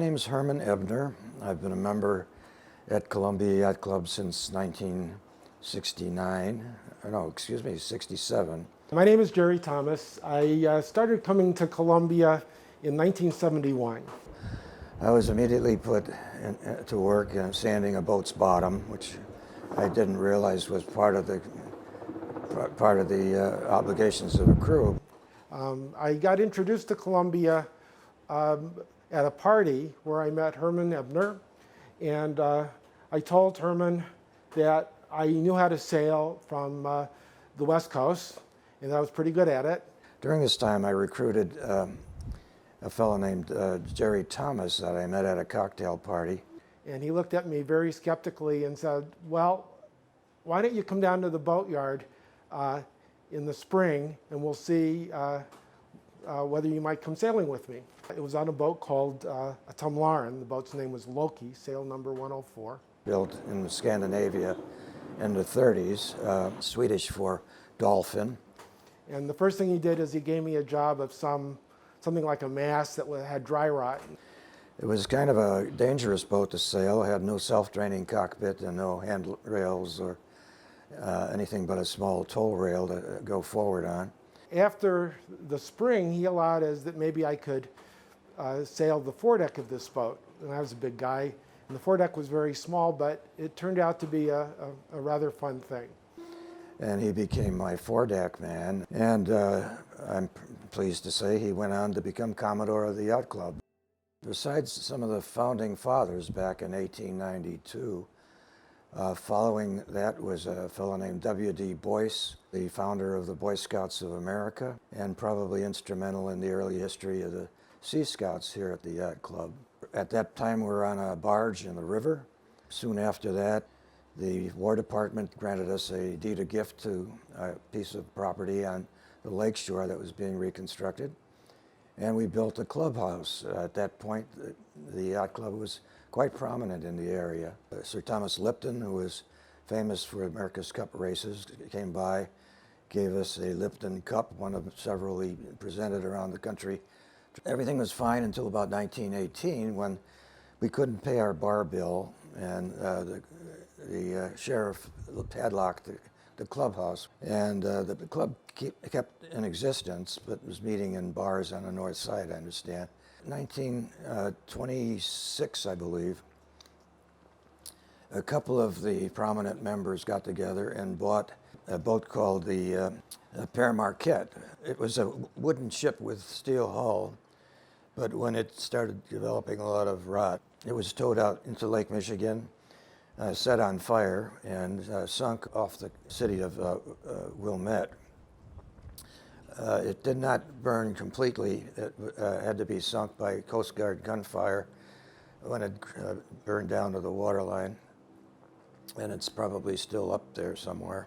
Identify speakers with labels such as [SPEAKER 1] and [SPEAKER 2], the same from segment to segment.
[SPEAKER 1] name is Herman Ebner. I've been a member at Columbia Yacht Club since 1969. No, excuse me, 67.
[SPEAKER 2] My name is Jerry Thomas. I started coming to Columbia in 1971.
[SPEAKER 1] I was immediately put to work sanding a boat's bottom, which I didn't realize was part of the obligations of a crew.
[SPEAKER 2] I got introduced to Columbia at a party where I met Herman Ebner, and I told Herman that I knew how to sail from the West Coast, and I was pretty good at it.
[SPEAKER 1] During this time, I recruited a fellow named Jerry Thomas that I met at a cocktail party.
[SPEAKER 2] And he looked at me very skeptically and said, well, why don't you come down to the boatyard in the spring and we'll see whether you might come sailing with me. It was on a boat called a Tumlaren. The boat's name was Loki, sail number 104.
[SPEAKER 1] Built in Scandinavia in the 30s, Swedish for dolphin.
[SPEAKER 2] And the first thing he did is he gave me a job of something like a mast that had dry rot.
[SPEAKER 1] It was kind of a dangerous boat to sail. It had no self-draining cockpit and no handrails or anything but a small tow rail to go forward on.
[SPEAKER 2] After the spring, he allowed us that maybe I could sail the foredeck of this boat. And I was a big guy, and the foredeck was very small, but it turned out to be a rather fun thing.
[SPEAKER 1] And he became my foredeck man, and I'm pleased to say he went on to become Commodore of the Yacht Club. Besides some of the founding fathers back in 1892, following that was a fellow named W.D. Boyce, the founder of the Boy Scouts of America, and probably instrumental in the early history of the Sea Scouts here at the Yacht Club. At that time, we were on a barge in the river. Soon after that, the War Department granted us a deed of gift to a piece of property on the lakeshore that was being reconstructed. And we built a clubhouse. At that point, the Yacht Club was quite prominent in the area. Sir Thomas Lipton, who was famous for America's Cup races, came by, gave us a Lipton Cup, one of several he presented around the country. Everything was fine until about 1918 when we couldn't pay our bar bill, and the sheriff padlocked the clubhouse. And the club kept in existence, but was meeting in bars on the north side, I understand. 1926, I believe, a couple of the prominent members got together and bought a boat called the Père Marquette. It was a wooden ship with steel hull, but when it started developing a lot of rot, it was towed out into Lake Michigan, set on fire, and sunk off the city of Wilmette. It did not burn completely. It had to be sunk by Coast Guard gunfire when it burned down to the waterline, and it's probably still up there somewhere.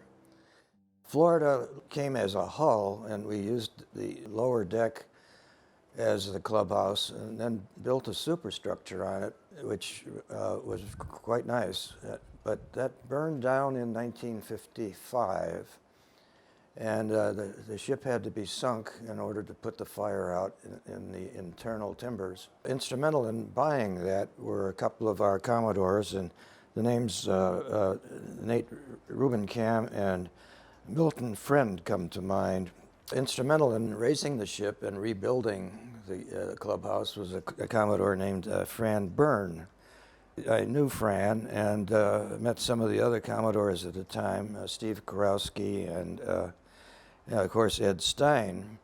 [SPEAKER 1] Florida came as a hull, and we used the lower deck as the clubhouse and then built a superstructure on it, which was quite nice. But that burned down in 1955. And the ship had to be sunk in order to put the fire out in the internal timbers. Instrumental in buying that were a couple of our Commodores, and the names Nate Rubenkamp and Milton Friend come to mind. Instrumental in raising the ship and rebuilding the clubhouse was a Commodore named Fran Byrne. I knew Fran and met some of the other Commodores at the time, Steve Kurowski and of course, Ed Stein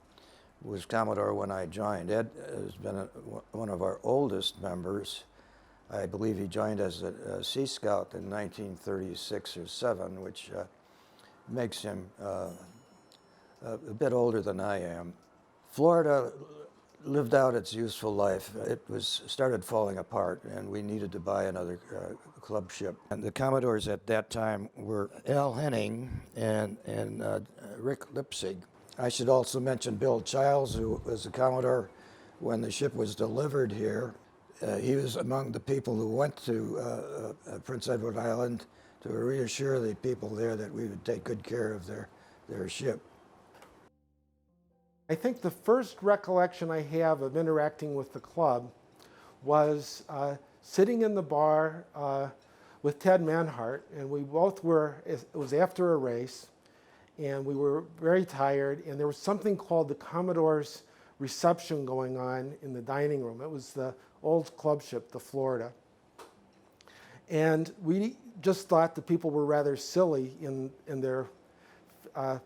[SPEAKER 1] was Commodore when I joined. Ed has been one of our oldest members. I believe he joined as a Sea Scout in 1936 or 7, which makes him a bit older than I am. Florida lived out its useful life. It started falling apart, and we needed to buy another club ship. And the Commodores at that time were Al Henning and Rick Lipsig. I should also mention Bill Childs, who was a Commodore when the ship was delivered here. He was among the people who went to Prince Edward Island to reassure the people there that we would take good care of their ship.
[SPEAKER 2] I think the first recollection I have of interacting with the club was sitting in the bar with Ted Manhart, and we both were, it was after a race, and we were very tired, and there was something called the Commodore's reception going on in the dining room. It was the old club ship, the Florida. And we just thought the people were rather silly in their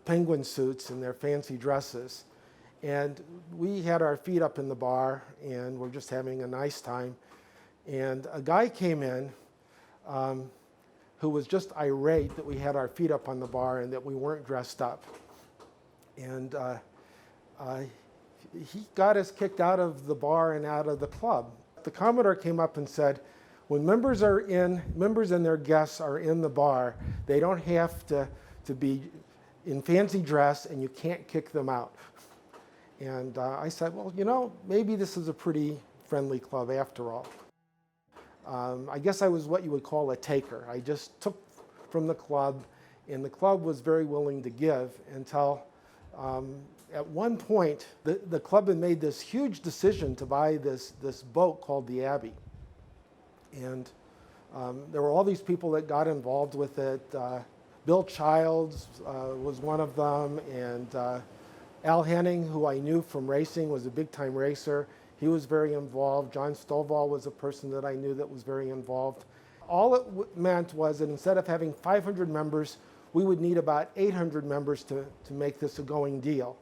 [SPEAKER 2] penguin suits and their fancy dresses. And we had our feet up in the bar, and we're just having a nice time. And a guy came in who was just irate that we had our feet up on the bar and that we weren't dressed up. And he got us kicked out of the bar and out of the club. The Commodore came up and said, when members and their guests are in the bar, they don't have to be in fancy dress, and you can't kick them out. And I said, well, you know, maybe this is a pretty friendly club after all. I guess I was what you would call a taker. I just took from the club, and the club was very willing to give until at one point, the club had made this huge decision to buy this boat called the Abbey. And there were all these people that got involved with it. Bill Childs was one of them, and Al Henning, who I knew from racing, was a big-time racer. He was very involved. John Stovall was a person that I knew that was very involved. All it meant was that instead of having 500 members, we would need about 800 members to make this a going deal.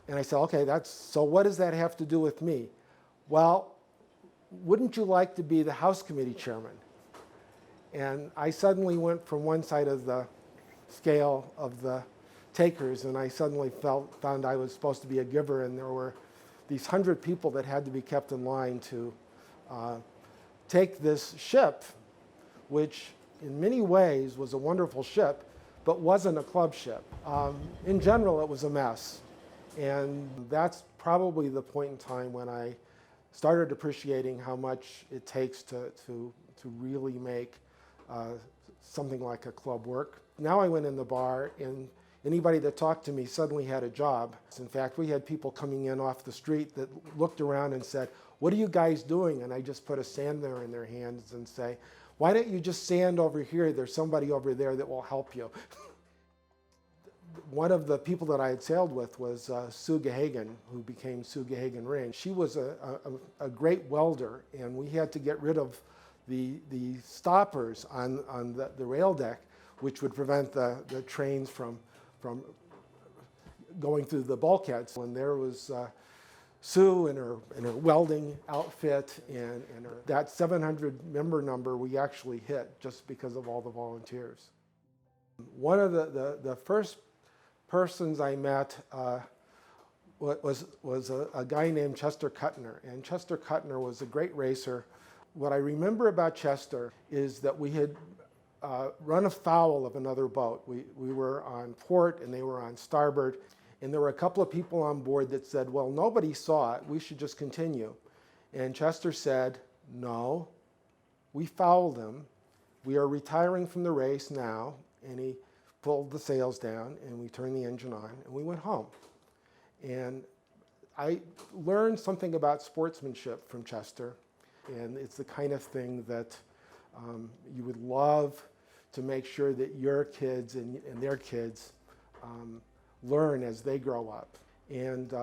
[SPEAKER 2] And I said, okay, so what does that have to do with me? Well, wouldn't you like to be the House Committee chairman? And I suddenly went from one side of the scale of the takers, and I suddenly found I was supposed to be a giver, and there were these 100 people that had to be kept in line to take this ship, which in many ways was a wonderful ship, but wasn't a club ship. In general, it was a mess. And that's probably the point in time when I started appreciating how much it takes to really make something like a club work. Now I went in the bar, and anybody that talked to me suddenly had a job. In fact, we had people coming in off the street that looked around and said, what are you guys doing? And I just put a sander in their hands and say, why don't you just sand over here? There's somebody over there that will help you. One of the people that I had sailed with was Sue Gahagan, who became Sue Gahagan Ring. She was a great welder, and we had to get rid of the stoppers on the rail deck, which would prevent the trains from going through the bulkheads. When there was Sue in her welding outfit and that 700 member number we actually hit just because of all the volunteers. One of the first persons I met was a guy named Chester Kuttner, and Chester Kuttner was a great racer. What I remember about Chester is that we had run afoul of another boat. We were on port and they were on starboard, and there were a couple of people on board that said, well, nobody saw it, we should just continue. And Chester said, no, we fouled them. We are retiring from the race now. And he pulled the sails down, and we turned the engine on, and we went home. And I learned something about sportsmanship from Chester, and it's the kind of thing that you would love to make sure that your kids and their kids learn as they grow up. And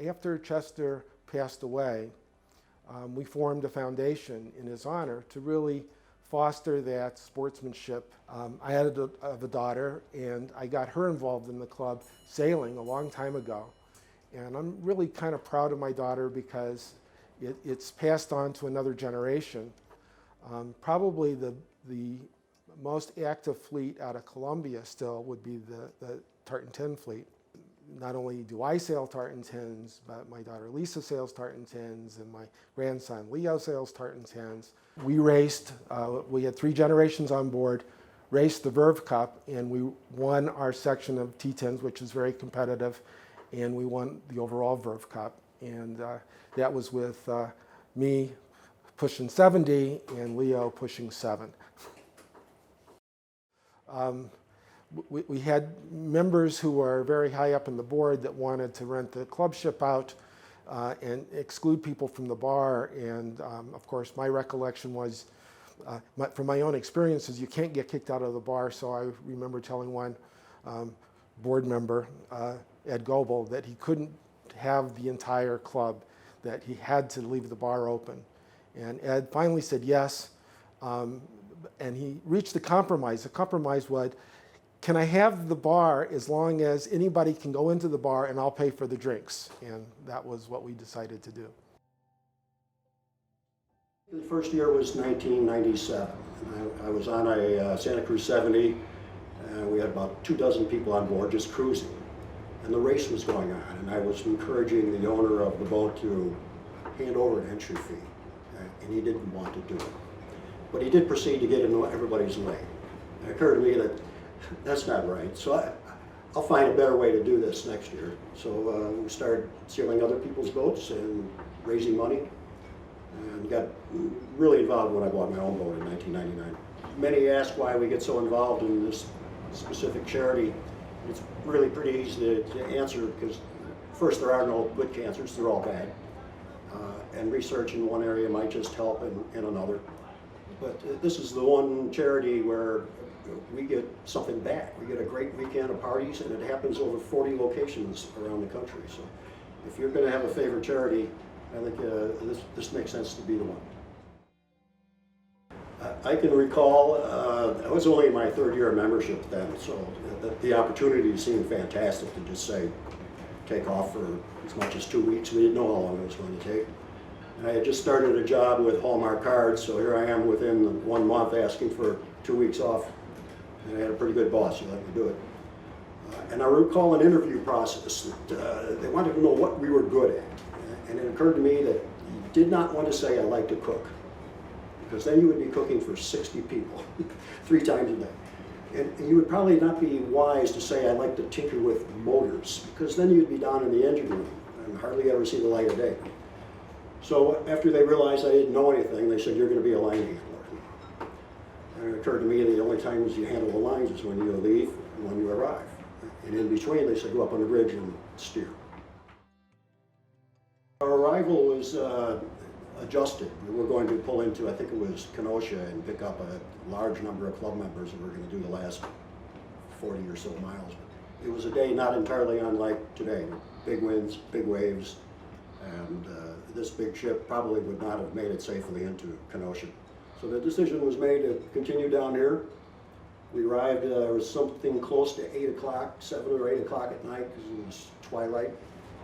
[SPEAKER 2] after Chester passed away, we formed a foundation in his honor to really foster that sportsmanship. I had a daughter, and I got her involved in the club sailing a long time ago. And I'm really kind of proud of my daughter because it's passed on to another generation. Probably the most active fleet out of Columbia still would be the Tartan 10 fleet. Not only do I sail Tartan 10s, but my daughter Lisa sails Tartan 10s, and my grandson Leo sails Tartan 10s. We raced, we had 3 generations on board, raced the Verve Cup, and we won our section of T10s, which is very competitive, and we won the overall Verve Cup. And that was with me pushing 70 and Leo pushing 7. We had members who were very high up in the board that wanted to rent the club ship out. and exclude people from the bar. And of course, my recollection was, from my own experiences, you can't get kicked out of the bar. So I remember telling one board member, Ed Goebel, that he couldn't have the entire club, that he had to leave the bar open. And Ed finally said yes, and he reached a compromise. The compromise was, can I have the bar as long as anybody can go into the bar and I'll pay for the drinks? And that was what we decided to do.
[SPEAKER 3] The first year was 1997. I was on a Santa Cruz 70. We had about 24 people on board just cruising. And the race was going on, and I was encouraging the owner of the boat to hand over an entry fee. And he didn't want to do it. But he did proceed to get in everybody's way. It occurred to me that that's not right. So I'll find a better way to do this next year. So we started sailing other people's boats and raising money, and got really involved when I bought my own boat in 1999. Many ask why we get so involved in this specific charity. It's really pretty easy to answer, because first, there are no good cancers, they're all bad. And research in one area might just help in another. But this is the one charity where we get something back. We get a great weekend of parties, and it happens over 40 locations around the country. So if you're going to have a favorite charity, I think this makes sense to be the one. I can recall, I was only in my third year of membership then, so the opportunity seemed fantastic to just say, take off for as much as 2 weeks. We didn't know how long it was going to take. And I had just started a job with Hallmark Cards, so here I am within 1 month asking for 2 weeks off. And I had a pretty good boss who let me do it. And I recall an interview process that they wanted to know what we were good at. And it occurred to me that you did not want to say, I like to cook, because then you would be cooking for 60 people 3 times a day. And you would probably not be wise to say, I like to tinker with motors, because then you'd be down in the engine room and hardly ever see the light of day. So after they realized I didn't know anything, they said, you're going to be a line handler. And it occurred to me the only times you handle the lines is when you leave and when you arrive. And in between, they said, go up on the bridge and steer. Our arrival was adjusted. We were going to pull into, I think it was Kenosha, and pick up a large number of club members who were going to do the last 40 or so miles. It was a day not entirely unlike today. Big winds, big waves, and this big ship probably would not have made it safely into Kenosha. So the decision was made to continue down here. We arrived, it was something close to 8 o'clock, 7 or 8 o'clock at night, because it was twilight.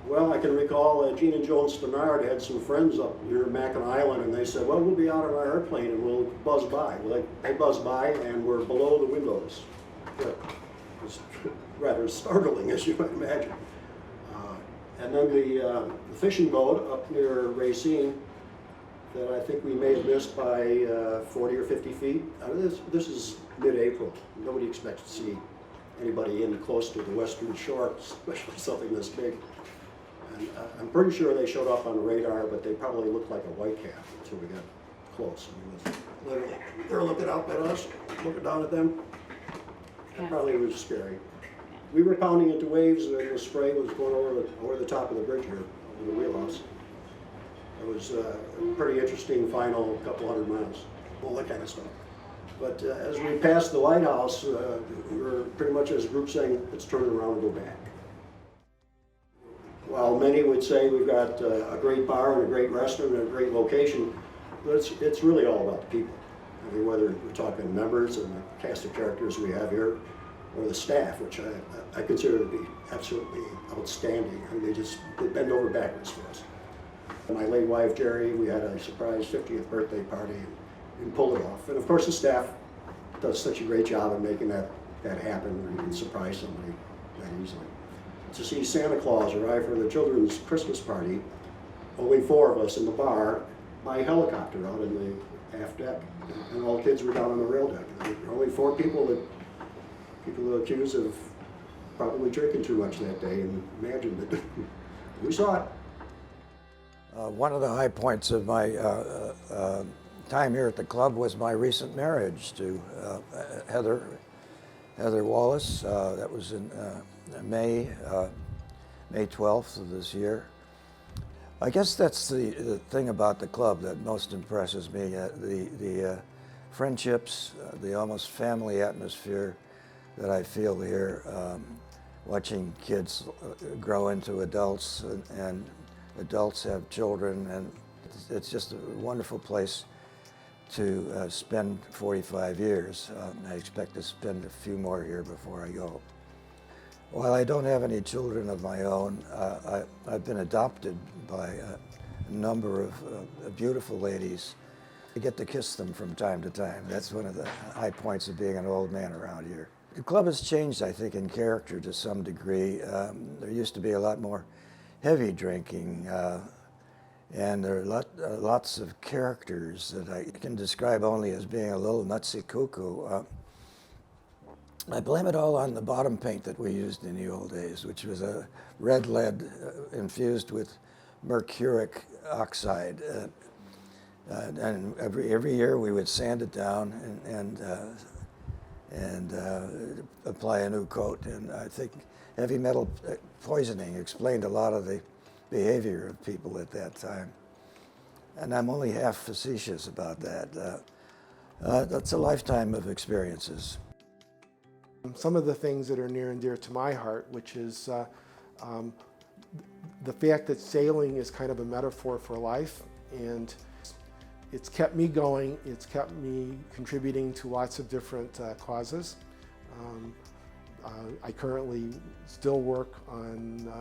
[SPEAKER 3] Well, I can recall Gene and Joan Stannard had some friends up near Mackinac Island, and they said, well, we'll be out on our airplane and we'll buzz by. Well, they buzzed by and were below the windows. It was rather startling, as you might imagine. And then the fishing boat up near Racine that I think we may have missed by 40 or 50 feet. This is mid-April. Nobody expects to see anybody in close to the western shore, especially something this big. And I'm pretty sure they showed up on the radar, but they probably looked like a whitecap until we got close. I mean, literally, they're looking out at us, looking down at them. It probably was scary. We were pounding into waves, and the spray was going over the top of the bridge here, over the wheelhouse. It was a pretty interesting final couple hundred miles, all that kind of stuff. But as we passed the lighthouse, we were pretty much as a group saying, let's turn around and go back. While many would say we've got a great bar and a great restaurant and a great location, but it's really all about the people. I mean, whether we're talking members and the cast of characters we have here, or the staff, which I consider to be absolutely outstanding. I mean, they bend over backwards for us. My late wife, Jerry, we had a surprise 50th birthday party and pulled it off. And of course, the staff does such a great job of making that happen, and you can surprise somebody that easily. To see Santa Claus arrive for the children's Christmas party, only 4 of us in the bar, by helicopter out in the aft deck, and all the kids were down on the rail deck. There were only 4 people that people accused of probably drinking too much that day, and imagined that we saw it.
[SPEAKER 1] One of the high points of my time here at the club was my recent marriage to Heather Wallace. That was in May 12th of this year. I guess that's the thing about the club that most impresses me, the friendships, the almost family atmosphere that I feel here, watching kids grow into adults and adults have children, and it's just a wonderful place to spend 45 years. I expect to spend a few more here before I go. While I don't have any children of my own, I've been adopted by a number of beautiful ladies. I get to kiss them from time to time. That's one of the high points of being an old man around here. The club has changed, I think, in character to some degree. There used to be a lot more heavy drinking, and there are lots of characters that I can describe only as being a little nutsy cuckoo. I blame it all on the bottom paint that we used in the old days, which was a red lead infused with mercuric oxide. And every year we would sand it down and apply a new coat. And I think heavy metal poisoning explained a lot of the behavior of people at that time. And I'm only half facetious about that. That's a lifetime of experiences.
[SPEAKER 2] Some of the things that are near and dear to my heart, which is the fact that sailing is kind of a metaphor for life, and it's kept me going, it's kept me contributing to lots of different causes. I currently still work on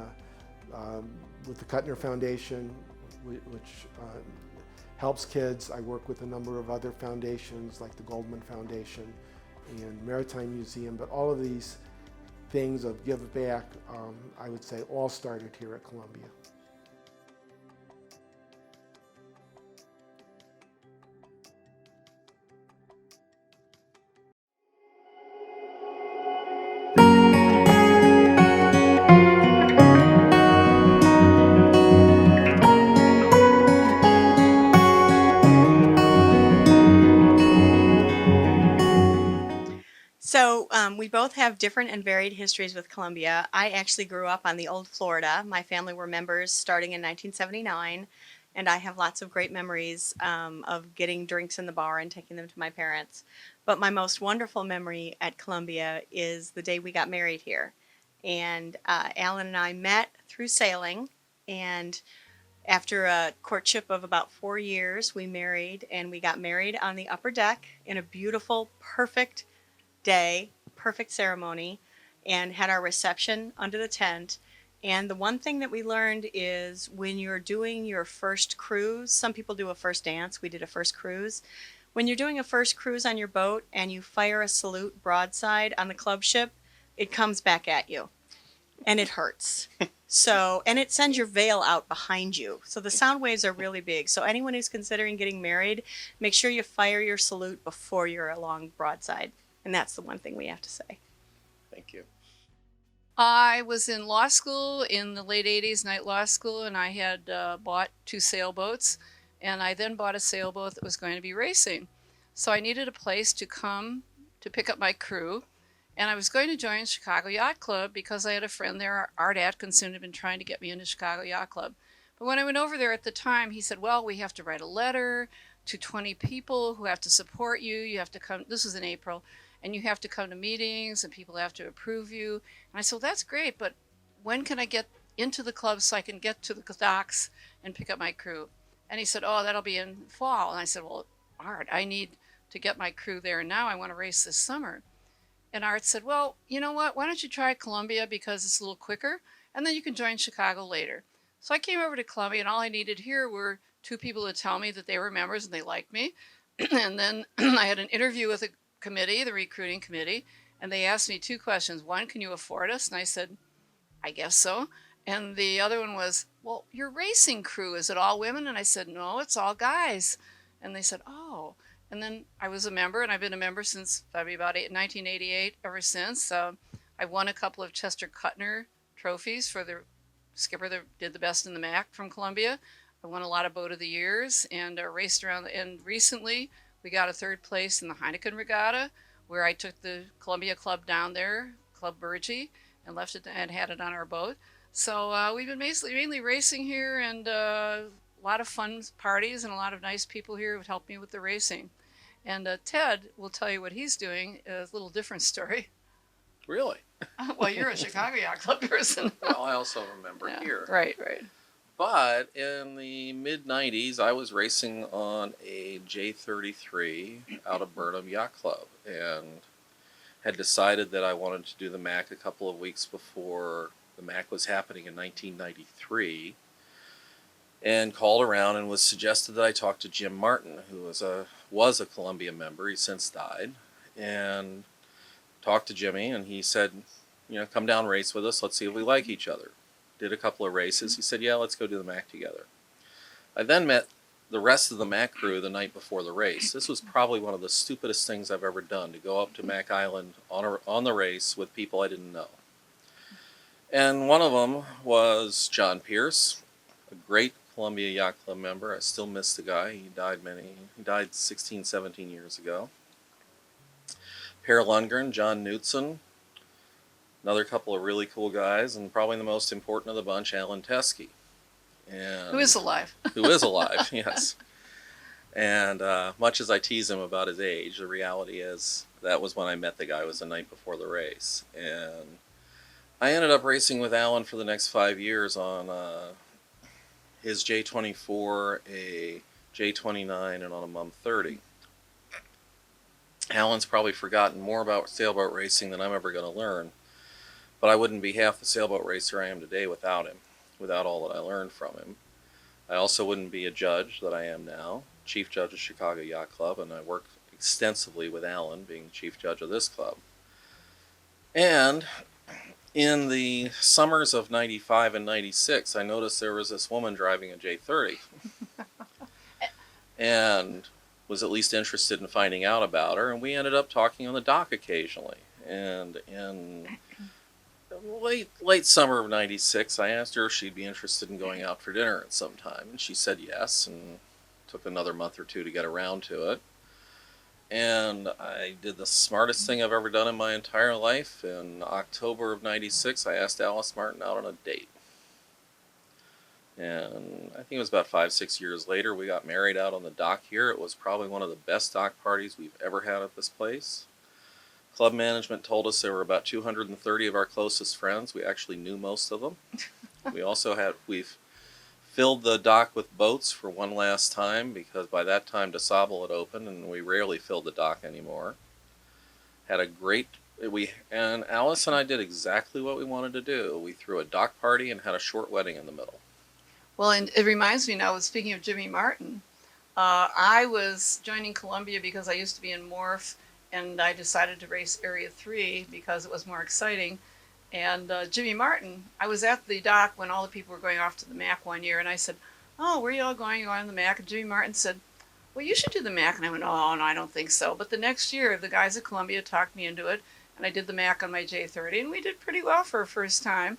[SPEAKER 2] with the Kuttner Foundation, which helps kids. I work with a number of other foundations like the Goldman Foundation and Maritime Museum, but all of these things of give back, I would say all started here at Columbia.
[SPEAKER 4] So we both have different and varied histories with Columbia. I actually grew up on the old Florida. My family were members starting in 1979, and I have lots of great memories of getting drinks in the bar and taking them to my parents. But my most wonderful memory at Columbia is the day we got married here. And Alan and I met through sailing, and after a courtship of about 4 years, we married, and we got married on the upper deck in a beautiful, perfect day, perfect ceremony, and had our reception under the tent. And the one thing that we learned is when you're doing your first cruise, some people do a first dance, we did a first cruise. When you're doing a first cruise on your boat and you fire a salute broadside on the club ship, it comes back at you and it hurts. So, and it sends your veil out behind you. So the sound waves are really big. So anyone who's considering getting married, make sure you fire your salute before you're along broadside. And that's the one thing we have to say.
[SPEAKER 5] Thank you.
[SPEAKER 6] I was in law school in the late 80s, night law school, and I had bought 2 sailboats. And I then bought a sailboat that was going to be racing. So I needed a place to come to pick up my crew. And I was going to join Chicago Yacht Club because I had a friend there, Art Atkinson, had been trying to get me into Chicago Yacht Club. But when I went over there at the time, he said, well, we have to write a letter to 20 people who have to support you. You have to come, this was in April, and you have to come to meetings and people have to approve you. And I said, well, that's great, but when can I get into the club so I can get to the docks and pick up my crew? And he said, oh, that'll be in fall. And I said, well, Art, I need to get my crew there now. I want to race this summer. And Art said, well, you know what? Why don't you try Columbia because it's a little quicker, and then you can join Chicago later. So I came over to Columbia, and all I needed here were 2 people to tell me that they were members and they liked me. And then I had an interview with a committee, the recruiting committee, and they asked me 2 questions. One, can you afford us? And I said, I guess so. And the other one was, well, your racing crew, is it all women? And I said, no, it's all guys. And they said, oh. And then I was a member, and I've been a member since probably about 1988, ever since. I won a couple of Chester Kuttner trophies for the skipper that did the best in the MAC from Columbia. I won a lot of Boat of the Years and raced around. And recently, we got a 3rd place in the Heineken Regatta, where I took the Columbia Club down there, Club Burgee, and left it and had it on our boat. So we've been mainly racing here, and a lot of fun parties and a lot of nice people here who've helped me with the racing. And Ted will tell you what he's doing. A little different story.
[SPEAKER 5] Really?
[SPEAKER 6] Well, you're a Chicago Yacht Club person.
[SPEAKER 5] Well, I also remember
[SPEAKER 6] Yeah,
[SPEAKER 5] here.
[SPEAKER 6] right, right.
[SPEAKER 5] But in the mid 90s, I was racing on a J33 out of Burnham Yacht Club and had decided that I wanted to do the MAC a couple of weeks before the MAC was happening in 1993, and called around and was suggested that I talk to Jim Martin, who was a Columbia member. He's since died, and talked to Jimmy, and he said, come down and race with us. Let's see if we like each other. Did a couple of races. He said, yeah, let's go do the MAC together. I then met the rest of the MAC crew the night before the race. This was probably one of the stupidest things I've ever done, to go up to MAC Island on the race with people I didn't know. And one of them was John Pierce, a great Columbia Yacht Club member. I still miss the guy. He died 16, 17 years ago. Per Lundgren, John Knutson, another couple of really cool guys, and probably the most important of the bunch, Alan Teskey. And
[SPEAKER 6] Who is alive?
[SPEAKER 5] who is alive, yes. And much as I tease him about his age, the reality is that was when I met the guy. It was the night before the race. And I ended up racing with Alan for the next 5 years on his J24, a J29, and on a Mum 30. Alan's probably forgotten more about sailboat racing than I'm ever going to learn, but I wouldn't be half the sailboat racer I am today without him, without all that I learned from him. I also wouldn't be a judge that I am now, chief judge of Chicago Yacht Club, and I work extensively with Alan, being chief judge of this club. And in the summers of 95 and 96, I noticed there was this woman driving a J30 and was at least interested in finding out about her, and we ended up talking on the dock occasionally. And in late summer of 96, I asked her if she'd be interested in going out for dinner at some time, and she said yes, and took another month or two to get around to it. And I did the smartest thing I've ever done in my entire life. In October of 96, I asked Alice Martin out on a date. And I think it was about 5-6 years later, we got married out on the dock here. It was probably one of the best dock parties we've ever had at this place. Club management told us there were about 230 of our closest friends. We actually knew most of them. We've filled the dock with boats for one last time, because by that time DeSable had opened and we rarely filled the dock anymore. And Alice and I did exactly what we wanted to do. We threw a dock party and had a short wedding in the middle.
[SPEAKER 6] Well, and it reminds me now, speaking of Jimmy Martin, I was joining Columbia because I used to be in Morph, and I decided to race Area 3 because it was more exciting. And Jimmy Martin, I was at the dock when all the people were going off to the MAC one year, and I said, oh, where are you all going? You're going to the MAC? And Jimmy Martin said, well, you should do the MAC. And I went, oh, no, I don't think so. But the next year, the guys at Columbia talked me into it, and I did the MAC on my J30, and we did pretty well for a first time.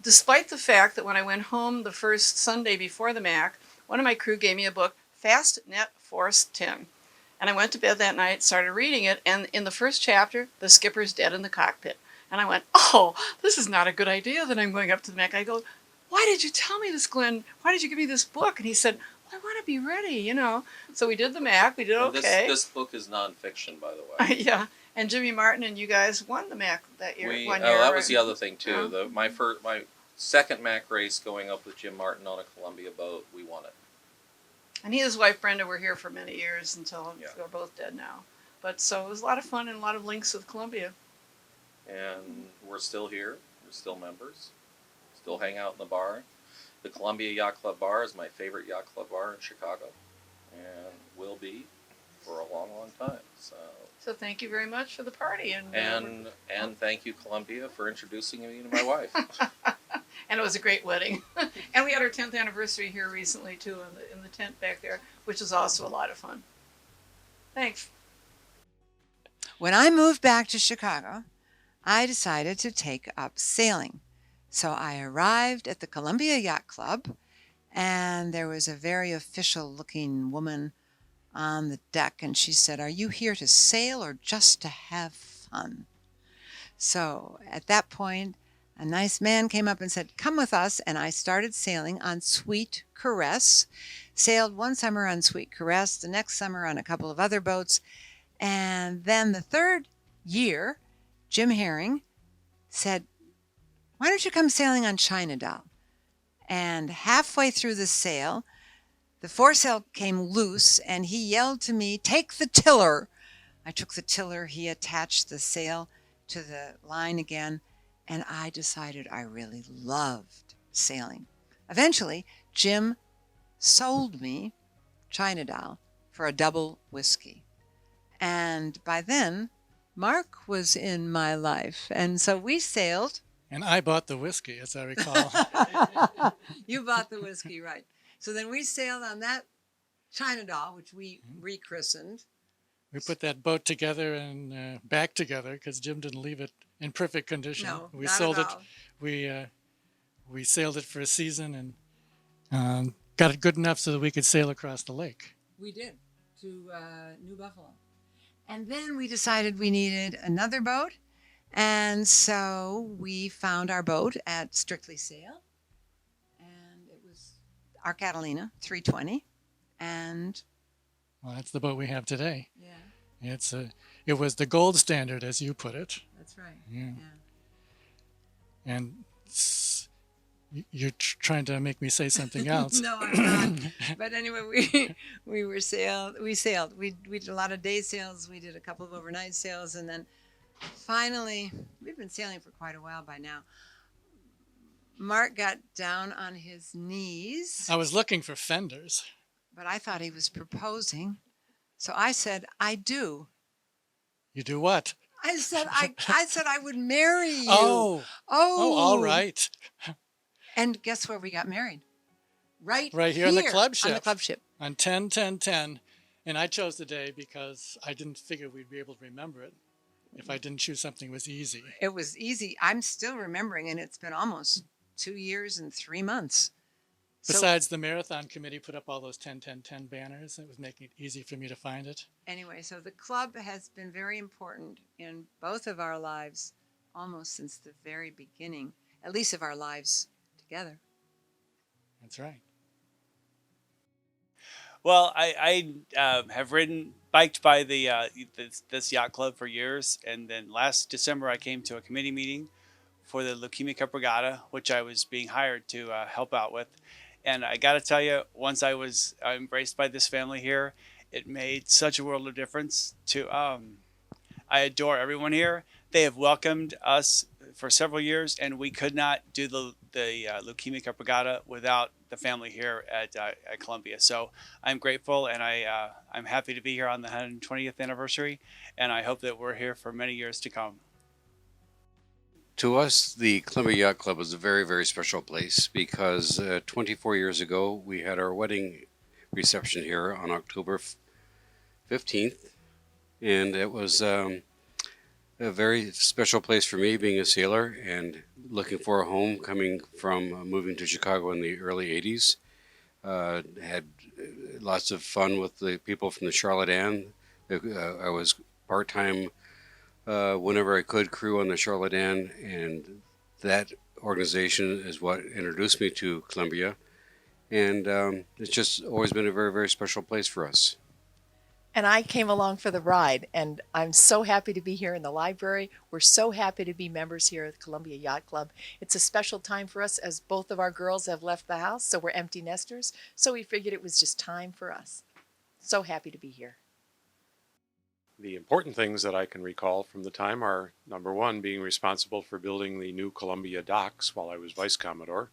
[SPEAKER 6] Despite the fact that when I went home the first Sunday before the MAC, one of my crew gave me a book, Fast Net Force 10. And I went to bed that night, started reading it, and in the first chapter, the skipper's dead in the cockpit. And I went, oh, this is not a good idea that I'm going up to the MAC. I go, why did you tell me this, Glenn? Why did you give me this book? And he said, well, I want to be ready, So we did the MAC, we did okay.
[SPEAKER 5] This book is nonfiction, by the way.
[SPEAKER 6] Yeah. And Jimmy Martin and you guys won the MAC that year. One year,
[SPEAKER 5] that
[SPEAKER 6] right?
[SPEAKER 5] was the other thing too. My second MAC race, going up with Jim Martin on a Columbia boat, we won it.
[SPEAKER 6] And he and his wife Brenda were here for many years until they're both dead now. But so it was a lot of fun and a lot of links with Columbia.
[SPEAKER 5] And we're still here. We're still members. Still hang out in the bar. The Columbia Yacht Club bar is my favorite yacht club bar in Chicago, and will be for a long, long time.
[SPEAKER 6] So thank you very much for the party,
[SPEAKER 5] and thank you, Columbia, for introducing me to my wife.
[SPEAKER 6] And it was a great wedding. And we had our 10th anniversary here recently too, in the tent back there, which was also a lot of fun. Thanks.
[SPEAKER 7] When I moved back to Chicago, I decided to take up sailing. So I arrived at the Columbia Yacht Club, and there was a very official looking woman on the deck, and she said, "Are you here to sail or just to have fun?" So at that point, a nice man came up and said, "Come with us." And I started sailing on Sweet Caress. Sailed one summer on Sweet Caress, the next summer on a couple of other boats. And then the third year, Jim Herring said, "Why don't you come sailing on China Doll?" And halfway through the sail, the foresail came loose and he yelled to me, "Take the tiller." I took the tiller. He attached the sail to the line again. And I decided I really loved sailing. Eventually, Jim sold me China Doll for a double whiskey. And by then, Mark was in my life. And so we sailed.
[SPEAKER 8] And I bought the whiskey, as I recall.
[SPEAKER 7] You bought the whiskey, right. So then we sailed on that China Doll, which we rechristened.
[SPEAKER 8] We put that boat together and back together because Jim didn't leave it in perfect condition.
[SPEAKER 7] No,
[SPEAKER 8] We
[SPEAKER 7] not
[SPEAKER 8] sold
[SPEAKER 7] at
[SPEAKER 8] it.
[SPEAKER 7] all.
[SPEAKER 8] We sailed it for a season and got it good enough so that we could sail across the lake.
[SPEAKER 7] We did, to New Buffalo. And then we decided we needed another boat. And so we found our boat at Strictly Sail. And it was our Catalina 320. And
[SPEAKER 8] Well, that's the boat we have today.
[SPEAKER 7] yeah,
[SPEAKER 8] It was the gold standard, as you put it.
[SPEAKER 7] that's right.
[SPEAKER 8] Yeah.
[SPEAKER 7] Yeah.
[SPEAKER 8] And you're trying to make me say something else.
[SPEAKER 7] No, I'm not. But anyway, we sailed. We did a lot of day sails. We did a couple of overnight sails, and then finally, we've been sailing for quite a while by now. Mark got down on his knees,
[SPEAKER 8] I was looking for fenders.
[SPEAKER 7] but I thought he was proposing, so I said, "I do."
[SPEAKER 8] You do what?
[SPEAKER 7] I said I would marry you.
[SPEAKER 8] Oh, all right.
[SPEAKER 7] And guess where we got married? Right
[SPEAKER 8] Here on the club
[SPEAKER 7] On the
[SPEAKER 8] ship.
[SPEAKER 7] club ship.
[SPEAKER 8] On 10-10-10. And I chose the day because I didn't figure we'd be able to remember it if I didn't choose something that was easy.
[SPEAKER 7] It was easy. I'm still remembering, and it's been almost 2 years and 3 months. So
[SPEAKER 8] Besides, the marathon committee put up all those 10-10-10 banners. It was making it easy for me to find it.
[SPEAKER 7] anyway, so the club has been very important in both of our lives almost since the very beginning, at least of our lives together.
[SPEAKER 8] That's right.
[SPEAKER 9] Well, I have biked by this yacht club for years, and then last December I came to a committee meeting for the Leukemia Cup Regatta, which I was being hired to help out with. And I got to tell you, once I was embraced by this family here, it made such a world of difference. I adore everyone here. They have welcomed us for several years, and we could not do the Leukemia Cup Regatta without the family here at Columbia. So I'm grateful, and I'm happy to be here on the 120th anniversary, and I hope that we're here for many years to come.
[SPEAKER 10] To us, the Columbia Yacht Club is a very, very special place because 24 years ago, we had our wedding reception here on October 15th. And it was a very special place for me being a sailor and looking for a home coming from moving to Chicago in the early 80s. Had lots of fun with the people from the Charlotte Ann. I was part-time whenever I could crew on the Charlotte Ann, and that organization is what introduced me to Columbia, and it's just always been a very, very special place for us.
[SPEAKER 11] And I came along for the ride, and I'm so happy to be here in the library. We're so happy to be members here at the Columbia Yacht Club. It's a special time for us as both of our girls have left the house, so we're empty nesters. So we figured it was just time for us. So happy to be here.
[SPEAKER 12] The important things that I can recall from the time are, number one, being responsible for building the new Columbia docks while I was Vice Commodore,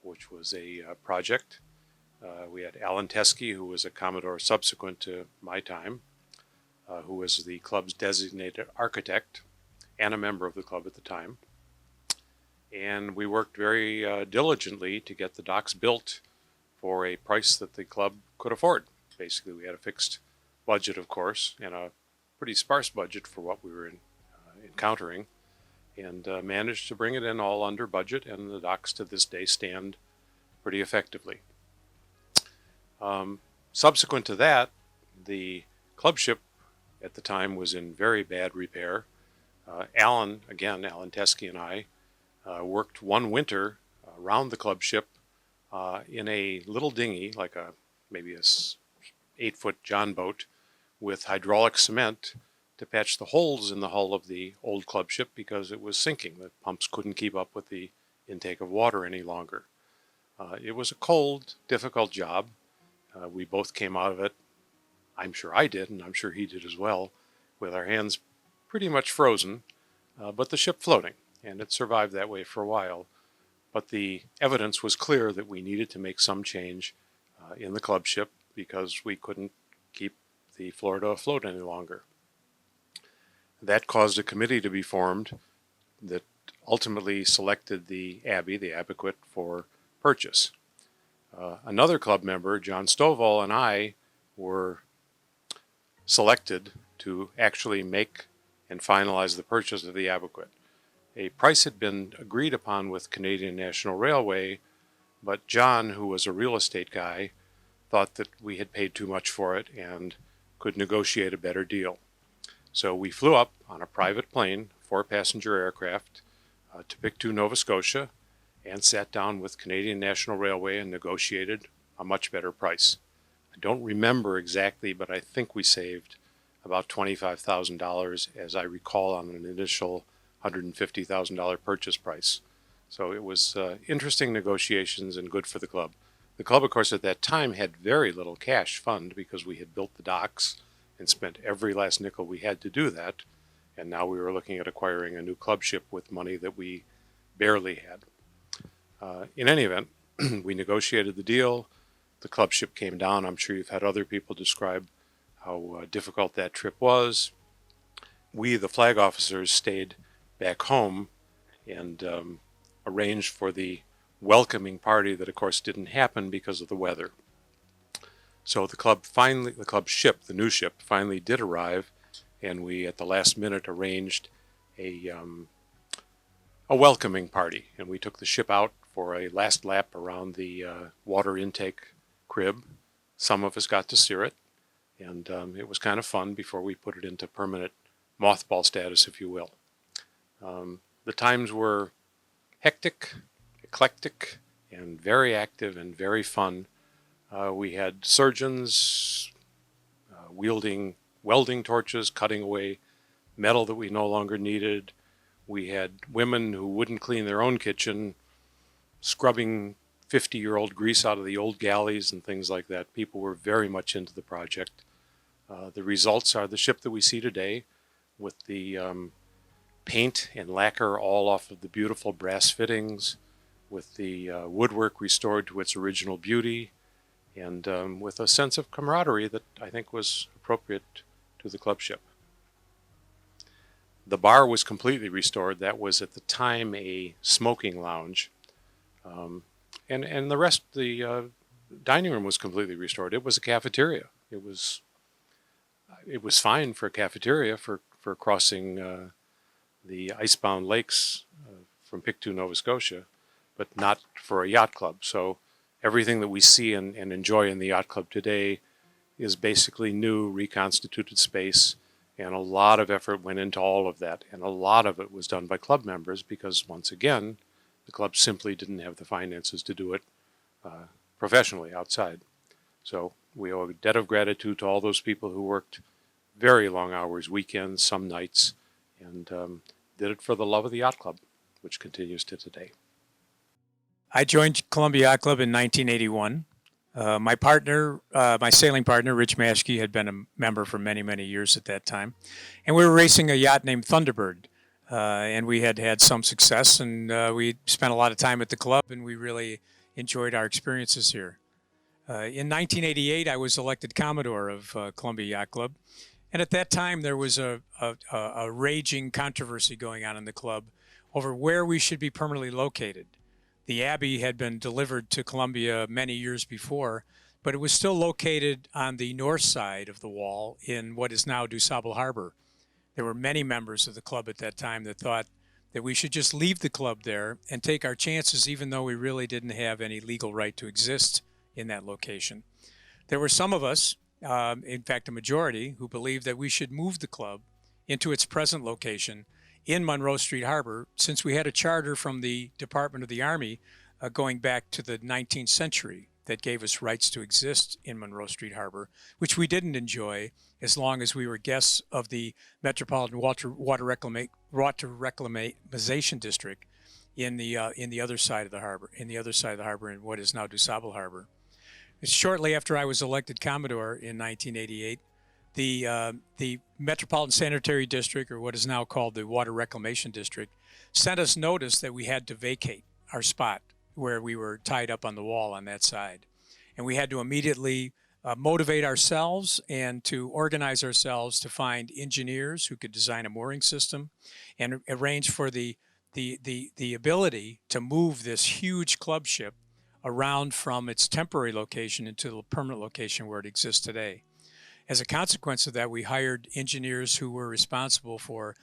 [SPEAKER 12] which was a project. We had Alan Teskey, who was a Commodore subsequent to my time, who was the club's designated architect and a member of the club at the time. And we worked very diligently to get the docks built for a price that the club could afford. Basically, we had a fixed budget, of course, and a pretty sparse budget for what we were encountering, and managed to bring it in all under budget, and the docks to this day stand pretty effectively. Subsequent to that, the club ship at the time was in very bad repair. Alan Teskey and I worked one winter around the club ship in a little dinghy, like maybe a 8-foot John boat, with hydraulic cement to patch the holes in the hull of the old club ship because it was sinking. The pumps couldn't keep up with the intake of water any longer. It was a cold, difficult job. We both came out of it, I'm sure I did, and I'm sure he did as well, with our hands pretty much frozen, but the ship floating, and it survived that way for a while. But the evidence was clear that we needed to make some change in the club ship because we couldn't keep the Florida afloat any longer. That caused a committee to be formed that ultimately selected the Abbey, the Abaquit, for purchase. Another club member, John Stovall, and I were selected to actually make and finalize the purchase of the Abaquit. A price had been agreed upon with Canadian National Railway, but John, who was a real estate guy, thought that we had paid too much for it and could negotiate a better deal. So we flew up on a private plane, 4-passenger aircraft, to Pictou, Nova Scotia, and sat down with Canadian National Railway and negotiated a much better price. I don't remember exactly, but I think we saved about $25,000, as I recall, on an initial $150,000 purchase price. So it was interesting negotiations and good for the club. The club, of course, at that time had very little cash fund because we had built the docks and spent every last nickel we had to do that. And now we were looking at acquiring a new club ship with money that we barely had. In any event, we negotiated the deal. The club ship came down. I'm sure you've had other people describe how difficult that trip was. We, the flag officers, stayed back home and arranged for the welcoming party that, of course, didn't happen because of the weather. So the club ship, the new ship, finally did arrive, and we, at the last minute, arranged a welcoming party. And we took the ship out for a last lap around the water intake crib. Some of us got to steer it, and it was kind of fun before we put it into permanent mothball status, if you will. The times were hectic, eclectic, and very active and very fun. We had surgeons wielding welding torches, cutting away metal that we no longer needed. We had women who wouldn't clean their own kitchen, scrubbing 50-year-old grease out of the old galleys and things like that. People were very much into the project. The results are the ship that we see today, with the paint and lacquer all off of the beautiful brass fittings, with the woodwork restored to its original beauty, and with a sense of camaraderie that I think was appropriate to the club ship. The bar was completely restored. That was at the time a smoking lounge. And the rest, the dining room was completely restored. It was a cafeteria. It was fine for a cafeteria for crossing the icebound lakes from Pictou, Nova Scotia, but not for a yacht club. So everything that we see and enjoy in the yacht club today is basically new, reconstituted space, and a lot of effort went into all of that. And a lot of it was done by club members because, once again, the club simply didn't have the finances to do it professionally outside. So we owe a debt of gratitude to all those people who worked very long hours, weekends, some nights, and did it for the love of the yacht club, which continues to today.
[SPEAKER 13] I joined Columbia Yacht Club in 1981. My partner, my sailing partner, Rich Maschke, had been a member for many, many years at that time. And we were racing a yacht named Thunderbird. And we had had some success, and we spent a lot of time at the club, and we really enjoyed our experiences here. In 1988, I was elected Commodore of Columbia Yacht Club. And at that time, there was a raging controversy going on in the club over where we should be permanently located. The Abbey had been delivered to Columbia many years before, but it was still located on the north side of the wall in what is now DuSable Harbor. There were many members of the club at that time that thought that we should just leave the club there and take our chances, even though we really didn't have any legal right to exist in that location. There were some of us, in fact a majority, who believed that we should move the club into its present location in Monroe Street Harbor, since we had a charter from the Department of the Army going back to the 19th century that gave us rights to exist in Monroe Street Harbor, which we didn't enjoy as long as we were guests of the Metropolitan Water Reclamation District in the other side of the harbor, in what is now DuSable Harbor. Shortly after I was elected Commodore in 1988, the Metropolitan Sanitary District, or what is now called the Water Reclamation District, sent us notice that we had to vacate our spot where we were tied up on the wall on that side. And we had to immediately motivate ourselves and to organize ourselves to find engineers who could design a mooring system and arrange for the ability to move this huge club ship around from its temporary location into the permanent location where it exists today. As a consequence of that, we hired engineers who were responsible for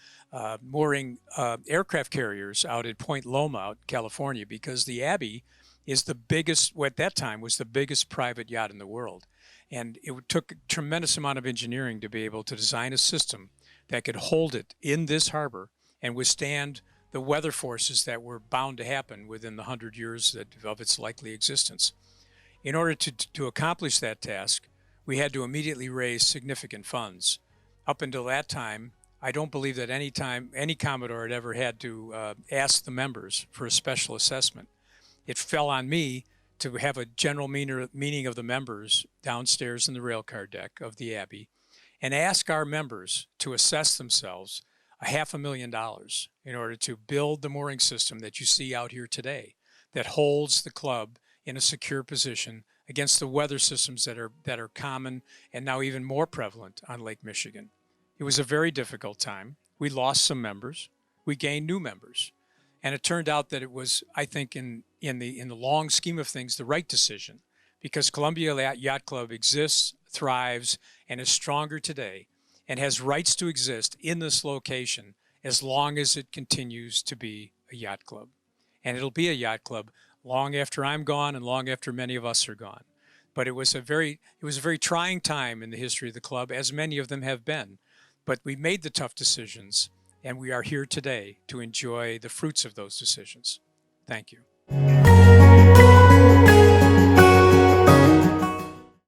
[SPEAKER 13] mooring aircraft carriers out at Point Loma, out in California, because the Abbey is the biggest, what at that time was the biggest private yacht in the world. And it took a tremendous amount of engineering to be able to design a system that could hold it in this harbor and withstand the weather forces that were bound to happen within the 100 years of its likely existence. In order to accomplish that task, we had to immediately raise significant funds. Up until that time, I don't believe that any Commodore had ever had to ask the members for a special assessment. It fell on me to have a general meeting of the members downstairs in the railcar deck of the Abbey and ask our members to assess themselves $500,000 in order to build the mooring system that you see out here today that holds the club in a secure position against the weather systems that are common and now even more prevalent on Lake Michigan. It was a very difficult time. We lost some members. We gained new members. And it turned out that it was, I think, in the long scheme of things, the right decision, because Columbia Yacht Club exists, thrives, and is stronger today and has rights to exist in this location as long as it continues to be a yacht club. And it'll be a yacht club long after I'm gone and long after many of us are gone. But it was a very trying time in the history of the club, as many of them have been. But we made the tough decisions, and we are here today to enjoy the fruits of those decisions. Thank you.